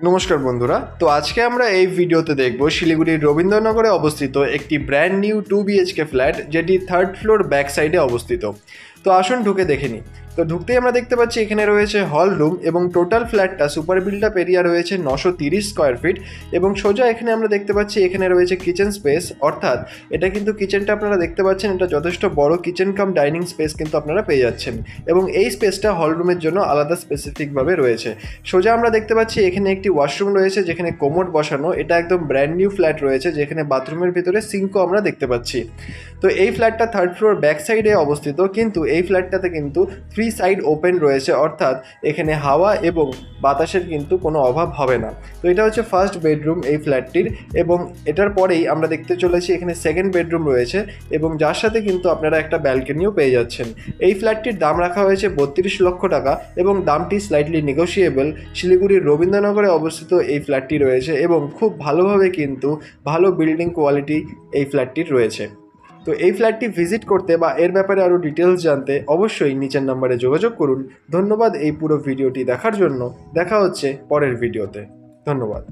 নমস্কার বন্ধুরা, তো আজকে আমরা এই ভিডিওতে দেখব শিলিগুড়ির রবীন্দ্রনগরে অবস্থিত একটি ব্র্যান্ড নিউ 2 BHK ফ্ল্যাট, যেটি থার্ড ফ্লোর ব্যাক সাইডে অবস্থিত। তো আসুন ঢুকে দেখে নিই। তো ঢুকতেই আমরা দেখতে পাচ্ছি এখানে রয়েছে হল রুম এবং টোটাল ফ্ল্যাটটা সুপার বিল্ড আপ এরিয়া রয়েছে 930 স্কোয়ার ফিট। এবং সোজা এখানে আমরা দেখতে পাচ্ছি এখানে রয়েছে কিচেন স্পেস, অর্থাৎ এটা কিন্তু কিচেনটা আপনারা দেখতে পাচ্ছেন, এটা যথেষ্ট বড় কিচেন কাম ডাইনিং স্পেস কিন্তু আপনারা পেয়ে যাচ্ছেন। এবং এই স্পেসটা হল রুমের জন্য আলাদা স্পেসিফিকভাবে রয়েছে। সোজা আমরা দেখতে পাচ্ছি এখানে একটি ওয়াশরুম রয়েছে যেখানে কোমোড বসানো, এটা একদম ব্র্যান্ড নিউ ফ্ল্যাট রয়েছে, যেখানে বাথরুমের ভিতরে সিঙ্কও আমরা দেখতে পাচ্ছি। তো এই ফ্ল্যাটটা থার্ড ফ্লোর ব্যাক সাইডে অবস্থিত, কিন্তু এই ফ্ল্যাটটাতে কিন্তু 3 সাইড ওপেন রয়েছে, অর্থাৎ এখানে হাওয়া এবং বাতাসের কিন্তু কোনো অভাব হবে না। তো এটা হচ্ছে ফার্স্ট বেডরুম এই ফ্ল্যাটটির, এবং এটার পরেই আমরা দেখতে চলেছি এখানে সেকেন্ড বেডরুম রয়েছে, এবং যার সাথে কিন্তু আপনারা একটা ব্যালকনিও পেয়ে যাচ্ছেন। এই ফ্ল্যাটটির দাম রাখা হয়েছে 32 লক্ষ টাকা, এবং দামটি স্লাইটলি নেগোশিয়েবল। শিলিগুড়ির রবীন্দ্রনগরে অবস্থিত এই ফ্ল্যাটটি রয়েছে, এবং খুব ভালোভাবে কিন্তু ভালো বিল্ডিং কোয়ালিটি এই ফ্ল্যাটটির রয়েছে। তো এই ফ্ল্যাটটি ভিজিট করতে বা এর ব্যাপারে আরও ডিটেলস জানতে অবশ্যই নিচের নাম্বারে যোগাযোগ করুন। ধন্যবাদ এই পুরো ভিডিওটি দেখার জন্য। দেখা হচ্ছে পরের ভিডিওতে। ধন্যবাদ।